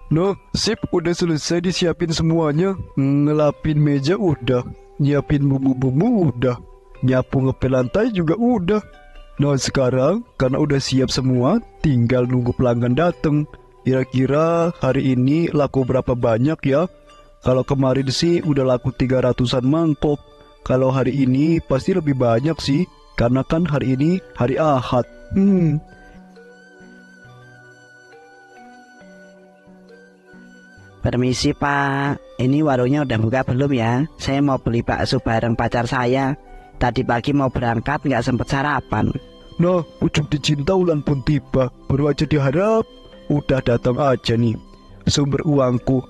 Noh, sip, udah selesai disiapin semuanya. Ngelapin meja udah, nyiapin bumbu-bumbu udah, nyapu ngepel lantai juga udah. Nah sekarang karena udah siap semua, tinggal nunggu pelanggan dateng. Kira-kira hari ini laku berapa banyak ya? Kalau kemarin sih udah laku 300-an mangkok. Kalau hari ini pasti lebih banyak sih, karena kan hari ini hari Ahad. Permisi Pak, ini warungnya udah buka belum ya? Saya mau beli bakso bareng pacar saya. Tadi pagi mau berangkat nggak sempet sarapan. Nah, ujung dicinta ulan pun tiba. Baru aja diharap, udah datang aja nih sumber uangku.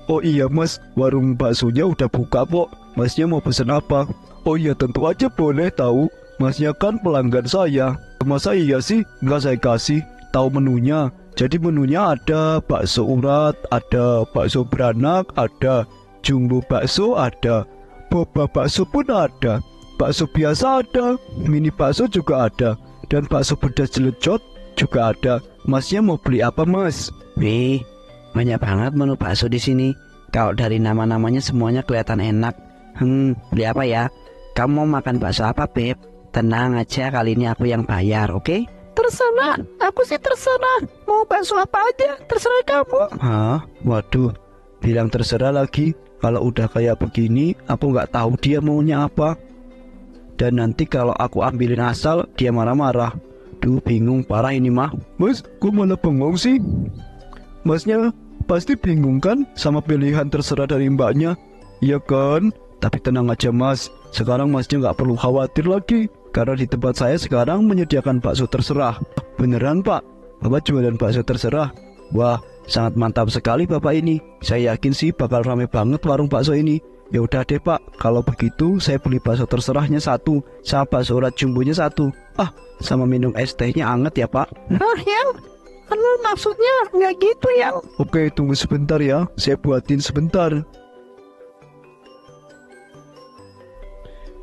Oh iya mas, warung baksonya udah buka kok. Masnya mau pesen apa? Oh iya tentu aja boleh tahu. Masnya kan pelanggan saya. Masa iya sih nggak saya kasih tahu menunya. Jadi menunya ada bakso urat, ada bakso beranak, ada jumbo bakso, ada boba bakso pun ada, bakso biasa ada, mini bakso juga ada, dan bakso pedas jelecot juga ada. Masnya mau beli apa mas? Wih, banyak banget menu bakso di sini. Kalau dari nama-namanya semuanya kelihatan enak. Beli apa ya? Kamu mau makan bakso apa, Beb? Tenang aja, kali ini aku yang bayar, oke? Terserah, aku sih terserah. Mau bakso apa aja, terserah kamu. Hah? Waduh, bilang terserah lagi. Kalau udah kayak begini, aku nggak tahu dia maunya apa. Dan nanti kalau aku ambilin asal, dia marah-marah. Duh, bingung parah ini mah. Mas, kok malah bengong sih? Masnya pasti bingung kan sama pilihan terserah dari mbaknya? Iya kan? Tapi tenang aja mas, sekarang masnya nggak perlu khawatir lagi. Karena di tempat saya sekarang menyediakan bakso terserah. Beneran pak? Bapak jualan bakso terserah? Wah, sangat mantap sekali bapak ini. Saya yakin sih bakal rame banget warung bakso ini. Ya udah deh pak, kalau begitu saya beli bakso terserahnya satu, sama bakso urat jumbonya satu. Sama minum es tehnya anget ya pak. Nah, yang maksudnya nggak gitu yang. Oke, tunggu sebentar ya, saya buatin sebentar.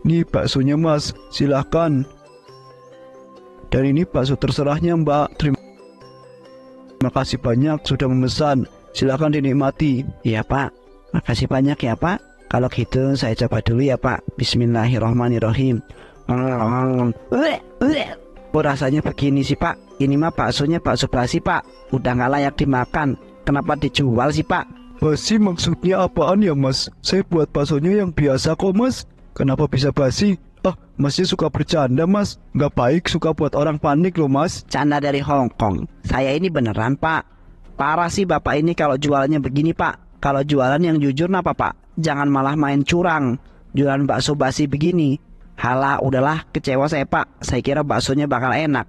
Nih baksonya mas, silahkan. Dan ini bakso terserahnya mbak. Terima kasih banyak sudah memesan. Silahkan dinikmati. Iya Pak, makasih banyak ya Pak. Kalau gitu saya coba dulu ya Pak. Bismillahirrahmanirrahim. Oh rasanya begini sih Pak. Ini mah baksonya bakso basi Pak. Udah nggak layak dimakan. Kenapa dijual sih Pak? Basi maksudnya apaan ya mas? Saya buat baksonya yang biasa kok mas. Kenapa bisa basi? Masnya suka bercanda mas. Nggak baik, suka buat orang panik loh mas. Canda dari Hong Kong. Saya ini beneran Pak. Parah sih Bapak ini kalau jualannya begini Pak. Kalau jualan yang jujur napa Pak? Jangan malah main curang. Jualan bakso basi begini. Halah udahlah, kecewa saya Pak. Saya kira baksonya bakal enak.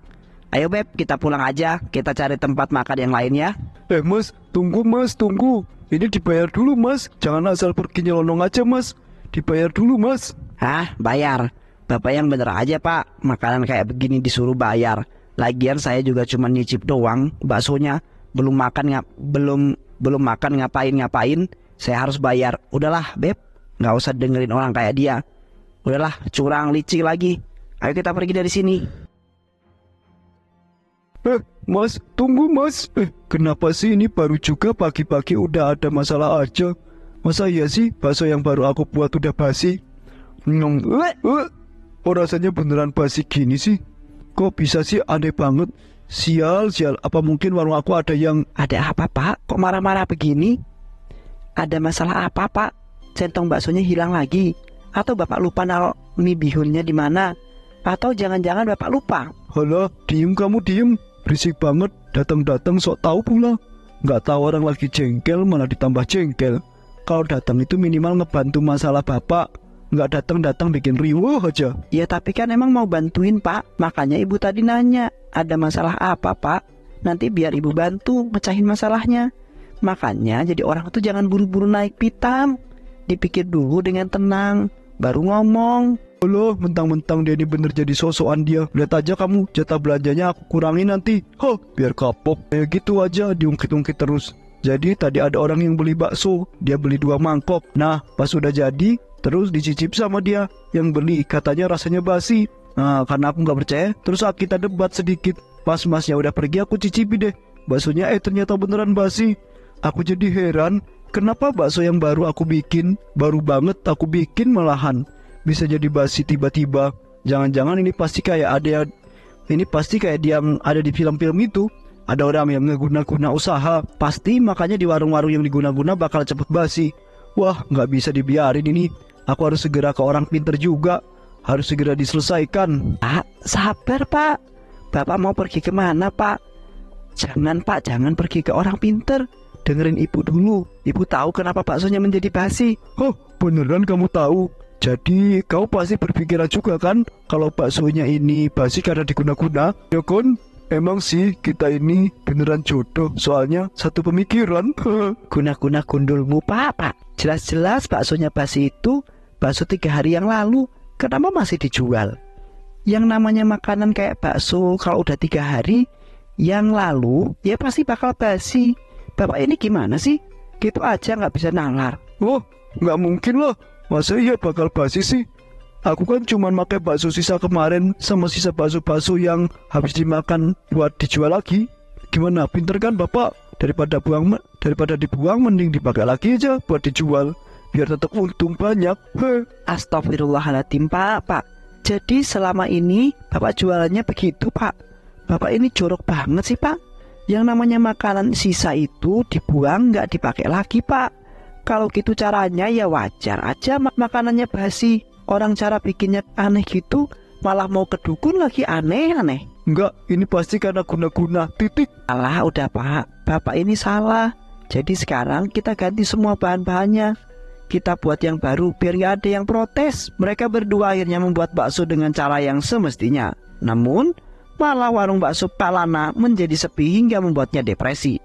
Ayo Beb, kita pulang aja. Kita cari tempat makan yang lain ya. Mas, tunggu mas, tunggu. Ini dibayar dulu mas. Jangan asal pergi nyelonong aja mas. Dibayar dulu mas. Hah? Bayar? Bapak yang bener aja Pak. Makanan kayak begini disuruh bayar. Lagian saya juga cuma nyicip doang baksonya. Belum makan ngapain. Saya harus bayar. Udahlah Beb, nggak usah dengerin orang kayak dia. Udahlah, curang licik lagi. Ayo kita pergi dari sini. Mas, tunggu mas. Kenapa sih ini baru juga pagi-pagi udah ada masalah aja? Masa iya sih bakso yang baru aku buat udah basi? Oh rasanya beneran basi gini sih. Kok bisa sih, aneh banget. Sial, apa mungkin warung aku ada yang... Ada apa Pak? Kok marah-marah begini? Ada masalah apa Pak? Centong baksonya hilang lagi? Atau Bapak lupa naruh mie bihunnya di mana? Atau jangan-jangan Bapak lupa? Halah, diem kamu diem. Berisik banget, datang-datang sok tahu pula. Nggak tahu orang lagi jengkel malah ditambah jengkel. Kalau datang itu minimal ngebantu masalah bapak. Nggak datang-datang bikin riweuh aja. Ya tapi kan emang mau bantuin Pak. Makanya ibu tadi nanya, ada masalah apa Pak? Nanti biar ibu bantu mecahin masalahnya. Makanya jadi orang itu jangan buru-buru naik pitam. Dipikir dulu dengan tenang, baru ngomong. Loh, mentang-mentang dia ini bener jadi sosokan dia. Lihat aja kamu, jatah belanjanya aku kurangin nanti. Biar kapok. Kayak gitu aja, diungkit-ungkit terus. Jadi tadi ada orang yang beli bakso. Dia beli 2 mangkok. Nah, pas udah jadi, terus dicicip sama dia. Yang beli, katanya rasanya basi. Nah, karena aku nggak percaya, terus kita debat sedikit. Pas masnya udah pergi, aku cicipi deh. Baksonya ternyata beneran basi. Aku jadi heran, kenapa bakso yang baru aku bikin, baru banget aku bikin malahan bisa jadi basi tiba-tiba. Jangan-jangan ini pasti kayak yang ada di film-film itu. Ada orang yang ngeguna-guna usaha, pasti makanya di warung-warung yang diguna-guna bakal cepet basi. Wah, nggak bisa dibiarin ini. Aku harus segera ke orang pinter juga. Harus segera diselesaikan. Pak, sabar Pak. Bapak mau pergi kemana Pak? Jangan Pak, jangan pergi ke orang pinter. Dengerin ibu dulu. Ibu tahu kenapa baksonya menjadi basi. Oh, beneran kamu tahu? Jadi kau pasti berpikiran juga kan kalau baksonya ini basi karena diguna-guna? Ya kan? Emang sih kita ini beneran jodoh, soalnya satu pemikiran. Guna-guna gundulmu Pak. Jelas-jelas baksonya basi itu bakso 3 hari yang lalu. Kenapa masih dijual? Yang namanya makanan kayak bakso kalau udah 3 hari yang lalu ya pasti bakal basi. Bapak ini gimana sih? Gitu aja nggak bisa nalar. Oh, nggak mungkin lah. Masa iya bakal basi sih? Aku kan cuma pakai bakso sisa kemarin sama sisa bakso-bakso yang habis dimakan buat dijual lagi. Gimana, pinter kan Bapak? Daripada dibuang mending dipakai lagi aja buat dijual. Biar tetap untung banyak. Astagfirullahaladzim Pak. Jadi selama ini Bapak jualannya begitu Pak? Bapak ini jorok banget sih Pak. Yang namanya makanan sisa itu dibuang nggak dipakai lagi Pak. Kalau gitu caranya ya wajar aja makanannya basi. Orang cara bikinnya aneh gitu, malah mau ke dukun lagi aneh-aneh. Enggak, ini pasti karena guna-guna, titik. Alah udah Pak, Bapak ini salah. Jadi sekarang kita ganti semua bahan-bahannya. Kita buat yang baru biar gak ada yang protes. Mereka berdua akhirnya membuat bakso dengan cara yang semestinya. Namun, malah warung bakso Pak Lana menjadi sepi hingga membuatnya depresi.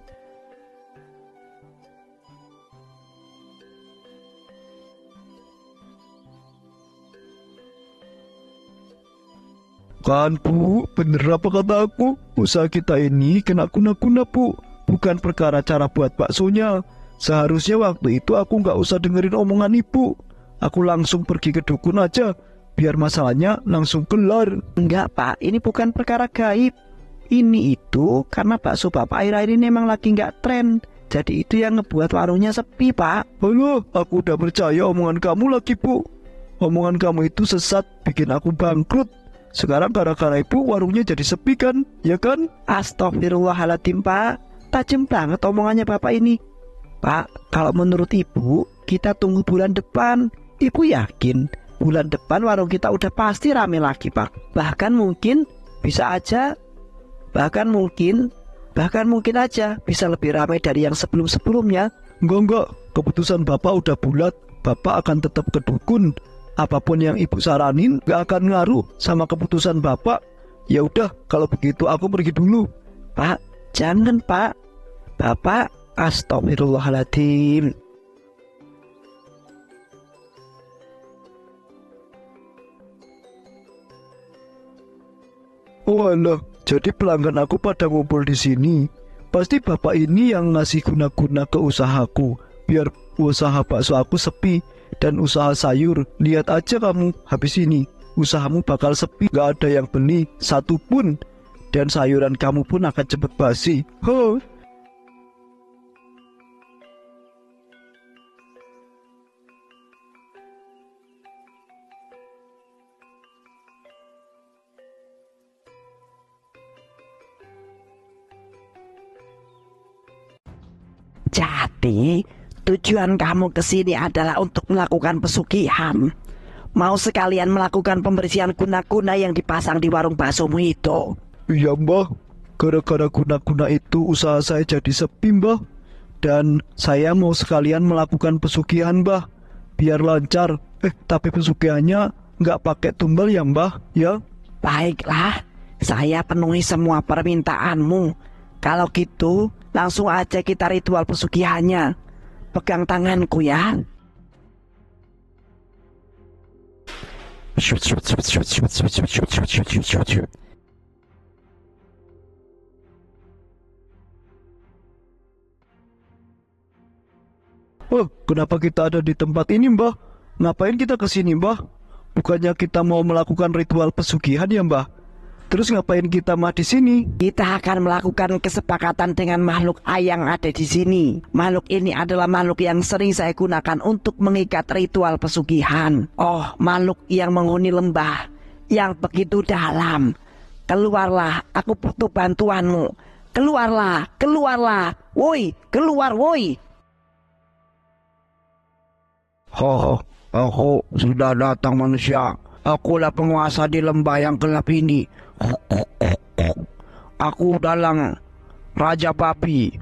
Kan Bu, bener apa kata aku? Usaha kita ini kena guna-guna Bu. Bukan perkara cara buat baksonya. Seharusnya waktu itu aku nggak usah dengerin omongan ibu. Aku langsung pergi ke dukun aja, biar masalahnya langsung kelar. Enggak Pak, ini bukan perkara gaib. Ini itu karena bakso Bapak akhir-akhir ini memang lagi nggak tren. Jadi itu yang ngebuat warungnya sepi Pak. Halo, aku udah percaya omongan kamu lagi Bu. Omongan kamu itu sesat, bikin aku bangkrut. Sekarang gara-gara ibu warungnya jadi sepi kan, ya kan? Astagfirullahaladzim Pak, tajam banget omongannya Bapak ini. Pak, kalau menurut ibu, kita tunggu bulan depan. Ibu yakin bulan depan warung kita udah pasti rame lagi Pak. Bahkan mungkin aja bisa lebih ramai dari yang sebelum-sebelumnya. Enggak, keputusan Bapak udah bulat. Bapak akan tetap ke dukun. Apapun yang ibu saranin gak akan ngaruh sama keputusan Bapak. Ya udah, kalau begitu aku pergi dulu. Pak, jangan Pak. Bapak, astagfirullahaladzim. Oh alah, jadi pelanggan aku pada ngumpul di sini. Pasti Bapak ini yang ngasih guna-guna ke usahaku, biar usaha bakso aku sepi. Dan usaha sayur, lihat aja kamu habis ini usahamu bakal sepi, gak ada yang beli satu pun. Dan sayuran kamu pun akan cepet basi. Jadi tujuan kamu ke sini adalah untuk melakukan pesugihan. Mau sekalian melakukan pembersihan guna-guna yang dipasang di warung baksomu itu. Iya Mbah, gara-gara guna-guna itu usaha saya jadi sepi Mbah. Dan saya mau sekalian melakukan pesugihan Mbah, biar lancar. Tapi pesugihannya nggak pakai tumbal ya Mbah, ya? Baiklah, saya penuhi semua permintaanmu. Kalau gitu, langsung aja kita ritual pesugihannya. Pegang tanganku ya. Oh, kenapa kita ada di tempat ini, Mbah? Ngapain kita ke sini, Mbah? Bukannya kita mau melakukan ritual pesugihan ya, Mbah? Terus ngapain kita mah di sini? Kita akan melakukan kesepakatan dengan makhluk yang ada di sini. Makhluk ini adalah makhluk yang sering saya gunakan untuk mengikat ritual pesugihan. Oh, makhluk yang menghuni lembah yang begitu dalam. Keluarlah, aku butuh bantuanmu. Keluarlah, keluarlah. Woi, keluar woi. Aku sudah datang manusia. Akulah penguasa di lembah yang gelap ini. Aku dalang Raja Babi.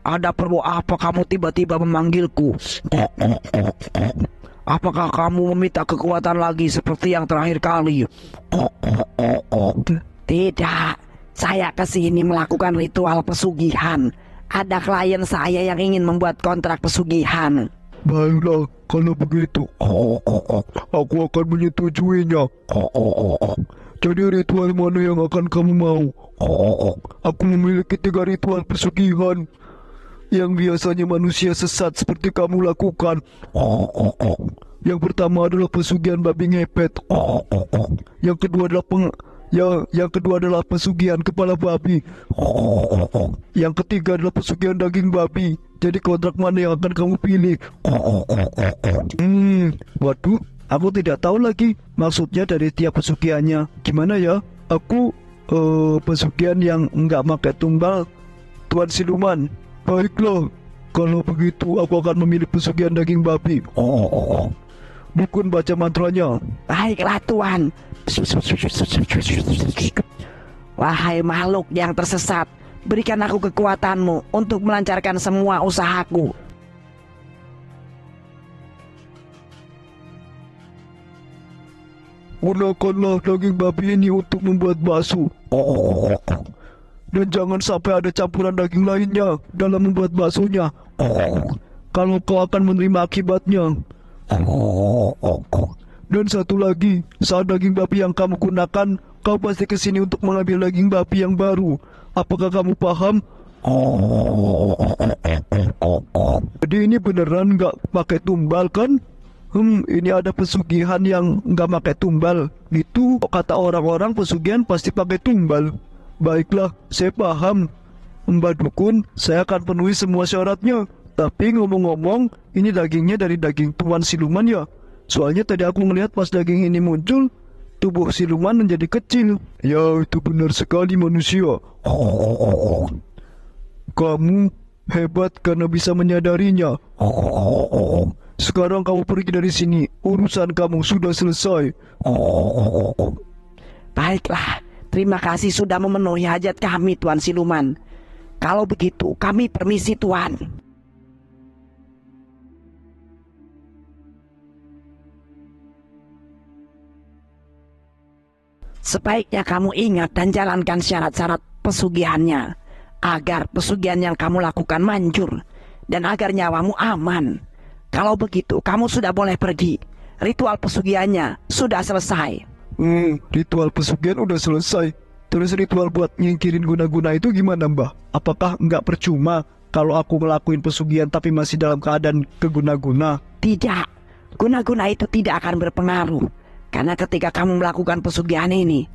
Ada perlu apa kamu tiba-tiba memanggilku? Apakah kamu meminta kekuatan lagi seperti yang terakhir kali? Tidak, saya kesini melakukan ritual pesugihan. Ada klien saya yang ingin membuat kontrak pesugihan. Baiklah, kalau begitu, aku akan menyetujuinya. Jadi ritual mana yang akan kamu mau? Aku memiliki 3 ritual pesugihan yang biasanya manusia sesat seperti kamu lakukan. Yang pertama adalah pesugihan babi ngepet. Yang kedua adalah yang kedua adalah pesugihan kepala babi. Yang ketiga adalah pesugihan daging babi. Jadi kontrak mana yang akan kamu pilih? Waduh, aku tidak tahu lagi maksudnya dari tiap pesugihannya. Gimana ya? Aku pesugihan yang enggak pakai tumbal, Tuan Siluman. Baiklah, kalau begitu aku akan memilih pesugihan daging babi. Dukun baca mantranya. Baiklah Tuan. Wahai makhluk yang tersesat, berikan aku kekuatanmu untuk melancarkan semua usahaku. Gunakanlah daging babi ini untuk membuat bakso. Dan jangan sampai ada campuran daging lainnya dalam membuat baksonya. Kalau kau akan menerima akibatnya. Dan satu lagi, saat daging babi yang kamu gunakan, kau pasti kesini untuk mengambil daging babi yang baru. Apakah kamu paham? Jadi ini beneran nggak pakai tumbal kan? Ini ada pesugihan yang nggak pakai tumbal. Gitu kata orang-orang pesugihan pasti pakai tumbal. Baiklah, saya paham. Mbak Dukun, saya akan penuhi semua syaratnya. Tapi ngomong-ngomong, ini dagingnya dari daging Tuan Siluman ya? Soalnya tadi aku melihat pas daging ini muncul, tubuh siluman menjadi kecil. Ya, itu benar sekali manusia. Kamu hebat karena bisa menyadarinya. Sekarang kamu pergi dari sini. Urusan kamu sudah selesai. Baiklah, terima kasih sudah memenuhi hajat kami Tuan Siluman. Kalau begitu, kami permisi Tuan. Sebaiknya kamu ingat dan jalankan syarat-syarat pesugihannya, agar pesugihan yang kamu lakukan manjur, dan agar nyawamu aman. Kalau begitu, kamu sudah boleh pergi. Ritual pesugihannya sudah selesai. Ritual pesugihan udah selesai. Terus ritual buat nyingkirin guna-guna itu gimana, Mbah? Apakah nggak percuma kalau aku ngelakuin pesugihan tapi masih dalam keadaan keguna-guna? Tidak, guna-guna itu tidak akan berpengaruh. Karena ketika kamu melakukan pesugihan ini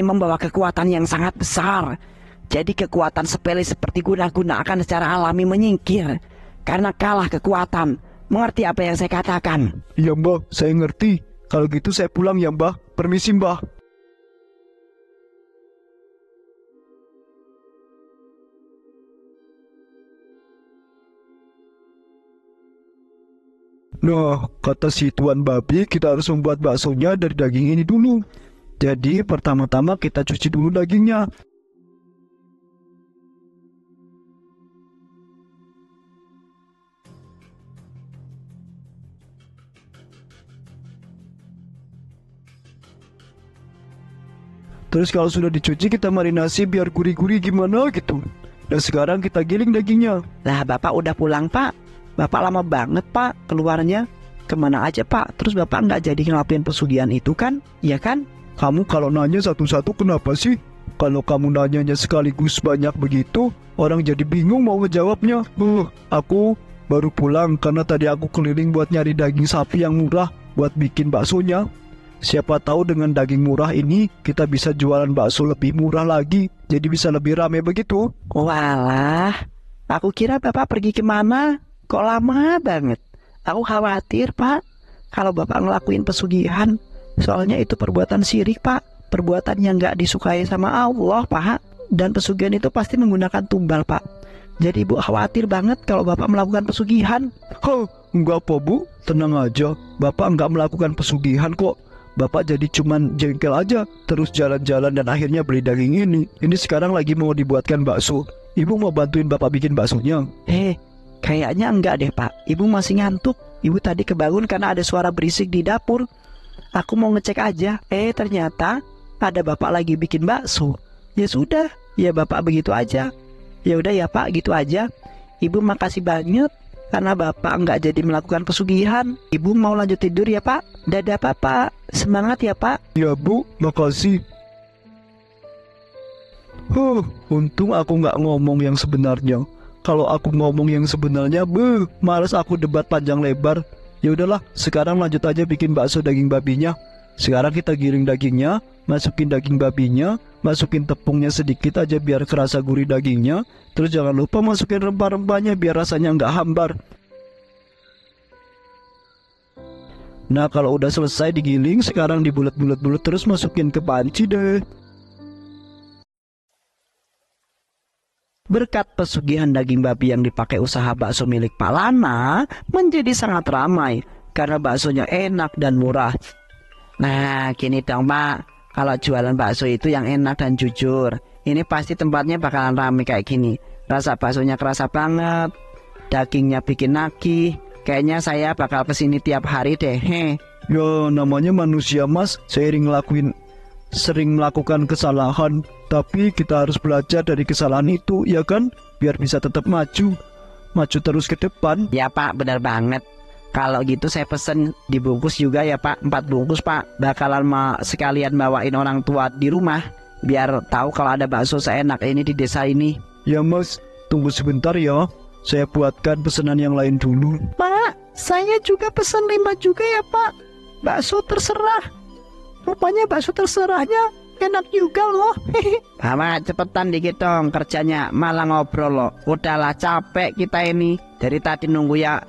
membawa kekuatan yang sangat besar. Jadi kekuatan sepele seperti guna-guna akan secara alami menyingkir. Karena kalah kekuatan. Mengerti apa yang saya katakan? Iya Mbah, saya ngerti. Kalau gitu saya pulang ya Mbah. Permisi Mbah. Nah, kata si Tuan Babi, kita harus membuat baksonya dari daging ini dulu. Jadi, pertama-tama kita cuci dulu dagingnya. Terus kalau sudah dicuci, kita marinasi biar gurih-gurih gimana gitu. Dan sekarang kita giling dagingnya. Lah, Bapak udah pulang, Pak? Bapak lama banget Pak keluarnya. Kemana aja Pak? Terus Bapak nggak jadi ngelakuin pesugihan itu kan? Iya kan? Kamu kalau nanya satu-satu kenapa sih? Kalau kamu nanyanya sekaligus banyak begitu, orang jadi bingung mau ngejawabnya. Aku baru pulang karena tadi aku keliling buat nyari daging sapi yang murah buat bikin baksonya. Siapa tahu dengan daging murah ini kita bisa jualan bakso lebih murah lagi, jadi bisa lebih ramai begitu. Walah, aku kira Bapak pergi kemana? Kok lama banget? Aku khawatir, Pak, kalau Bapak ngelakuin pesugihan. Soalnya itu perbuatan syirik, Pak. Perbuatan yang gak disukai sama Allah, Pak. Dan pesugihan itu pasti menggunakan tumbal, Pak. Jadi Ibu khawatir banget kalau Bapak melakukan pesugihan. Enggak apa Bu, tenang aja. Bapak enggak melakukan pesugihan kok. Bapak jadi cuman jengkel aja, terus jalan-jalan dan akhirnya beli daging ini. Ini sekarang lagi mau dibuatkan bakso. Ibu mau bantuin Bapak bikin baksonya? Kayaknya enggak deh, Pak. Ibu masih ngantuk. Ibu tadi kebangun karena ada suara berisik di dapur. Aku mau ngecek aja. Ternyata ada Bapak lagi bikin bakso. Ya sudah, ya Bapak begitu aja. Ya udah ya Pak, gitu aja. Ibu makasih banyak karena Bapak enggak jadi melakukan pesugihan. Ibu mau lanjut tidur ya Pak. Dadah Bapak, semangat ya Pak. Ya Bu, makasih. Untung aku nggak ngomong yang sebenarnya. Kalau aku ngomong yang sebenarnya, males aku debat panjang lebar. Ya udahlah, sekarang lanjut aja bikin bakso daging babinya. Sekarang kita giring dagingnya, masukin daging babinya, masukin tepungnya sedikit aja biar kerasa gurih dagingnya. Terus jangan lupa masukin rempah-rempahnya biar rasanya nggak hambar. Nah kalau udah selesai digiling, sekarang dibulet-bulet-bulet terus masukin ke panci deh. Berkat pesugihan daging babi yang dipakai usaha bakso milik Pak Lana menjadi sangat ramai karena baksonya enak dan murah. Nah gini dong Pak, kalau jualan bakso itu yang enak dan jujur, ini pasti tempatnya bakalan ramai kayak gini. Rasa baksonya kerasa banget, dagingnya bikin nagih. Kayaknya saya bakal kesini tiap hari deh. Ya namanya manusia Mas, sering melakukan kesalahan. Tapi kita harus belajar dari kesalahan itu, ya kan? Biar bisa tetap maju terus ke depan. Ya Pak, benar banget. Kalau gitu saya pesen dibungkus juga ya Pak, 4 bungkus Pak. Bakalan sekalian bawain orang tua di rumah, biar tahu kalau ada bakso seenak ini di desa ini. Ya Mas, tunggu sebentar ya. Saya buatkan pesanan yang lain dulu. Pak, saya juga pesan 5 juga ya Pak. Bakso terserah. Rupanya bakso terserahnya enak juga loh. Bapak cepetan dikit dong kerjanya, malah ngobrol loh. Udahlah capek kita ini. Dari tadi nunggunya.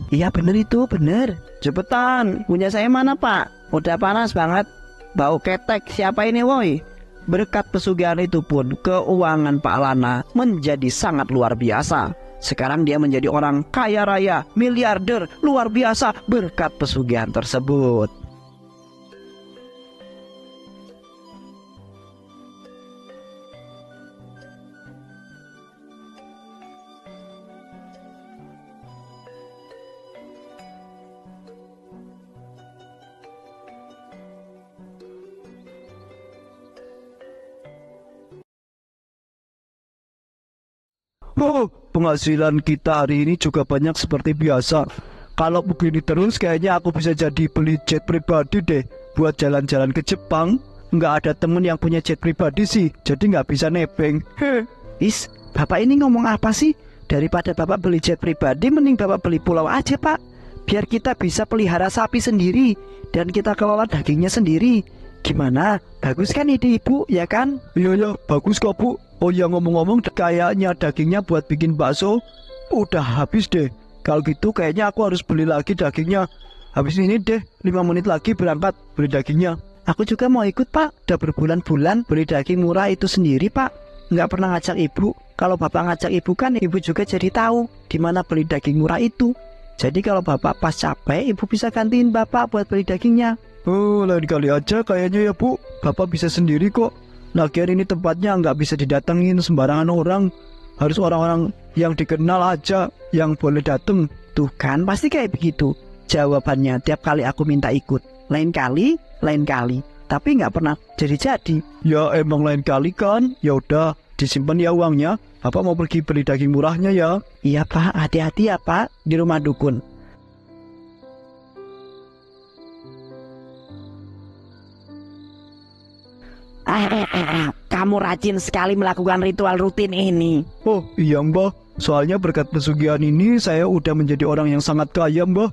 Iya bener itu, bener. Cepetan, punya saya mana Pak? Udah panas banget. Bau ketek, siapa ini woi? Berkat pesugihan itu pun keuangan Pak Lana menjadi sangat luar biasa. Sekarang dia menjadi orang kaya raya, miliarder, luar biasa berkat pesugihan tersebut. Penghasilan kita hari ini juga banyak seperti biasa. Kalau begini terus kayaknya aku bisa jadi beli jet pribadi deh buat jalan-jalan ke Jepang. Nggak ada temen yang punya jet pribadi sih, jadi nggak bisa nebeng. Bapak ini ngomong apa sih? Daripada Bapak beli jet pribadi, mending Bapak beli pulau aja Pak. Biar kita bisa pelihara sapi sendiri dan kita kelola dagingnya sendiri. Gimana? Bagus kan ide Ibu, ya kan? Iya, bagus kok Bu. Oh ya ngomong-ngomong, kayaknya dagingnya buat bikin bakso udah habis deh. Kalau gitu kayaknya aku harus beli lagi dagingnya. Habis ini deh, 5 menit lagi berangkat beli dagingnya. Aku juga mau ikut Pak. Udah berbulan-bulan beli daging murah itu sendiri Pak. Nggak pernah ngajak Ibu. Kalau Bapak ngajak Ibu kan Ibu juga jadi tahu di mana beli daging murah itu. Jadi kalau Bapak pas capek, Ibu bisa gantiin Bapak buat beli dagingnya. Lain kali aja kayaknya ya Bu. Bapak bisa sendiri kok. Lagian ini tempatnya nggak bisa didatengin sembarangan orang. Harus orang-orang yang dikenal aja yang boleh dateng. Tuh kan pasti kayak begitu jawabannya tiap kali aku minta ikut. Lain kali. Tapi nggak pernah jadi-jadi. Ya emang lain kali kan. Ya udah disimpan ya uangnya. Bapak mau pergi beli daging murahnya ya. Iya Pak, hati-hati ya Pak di rumah dukun. Kamu rajin sekali melakukan ritual rutin ini. Oh iya Mbah, soalnya berkat pesugihan ini saya udah menjadi orang yang sangat kaya Mbah.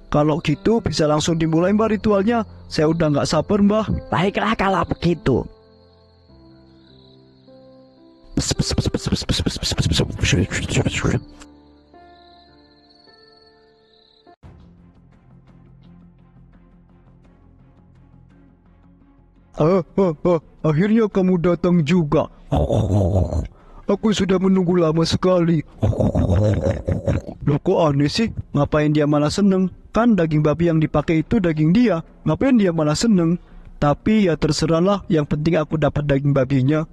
Kalau gitu bisa langsung dimulai mbah ritualnya. Saya udah nggak sabar mbah. Baiklah kalau begitu. Akhirnya kamu datang juga. Aku sudah menunggu lama sekali. Loh kok aneh sih? Ngapain dia malah seneng? Kan daging babi yang dipakai itu daging dia. Ngapain dia malah seneng? Tapi ya terserahlah, yang penting aku dapat daging babinya.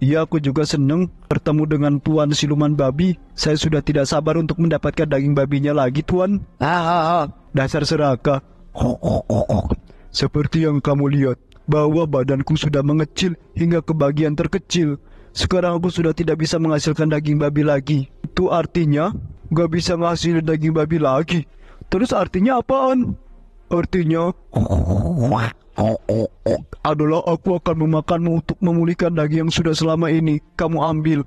Iya aku juga seneng bertemu dengan Tuan Siluman Babi. Saya sudah tidak sabar untuk mendapatkan daging babinya lagi, Tuan. Dasar serakah. Seperti yang kamu lihat, bahwa badanku sudah mengecil hingga ke bagian terkecil. Sekarang aku sudah tidak bisa menghasilkan daging babi lagi. Itu artinya gak bisa menghasilkan daging babi lagi. Terus artinya apaan? Artinya adalah aku akan memakanmu untuk memulihkan daging yang sudah selama ini kamu ambil.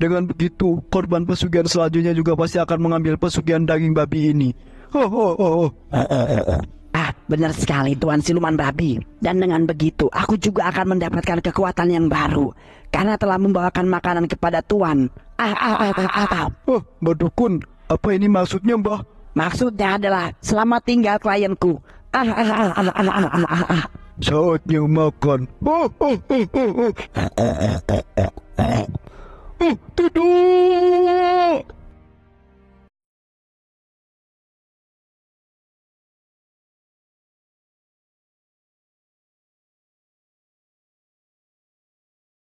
Dengan begitu, korban pesugihan selanjutnya juga pasti akan mengambil pesugihan daging babi ini. Benar sekali Tuan Siluman Babi. Dan dengan begitu aku juga akan mendapatkan kekuatan yang baru karena telah membawakan makanan kepada Tuan. Mbak Dukun, apa ini maksudnya Mbah? Maksudnya adalah selamat tinggal klienku. Saatnya makan. Tidur.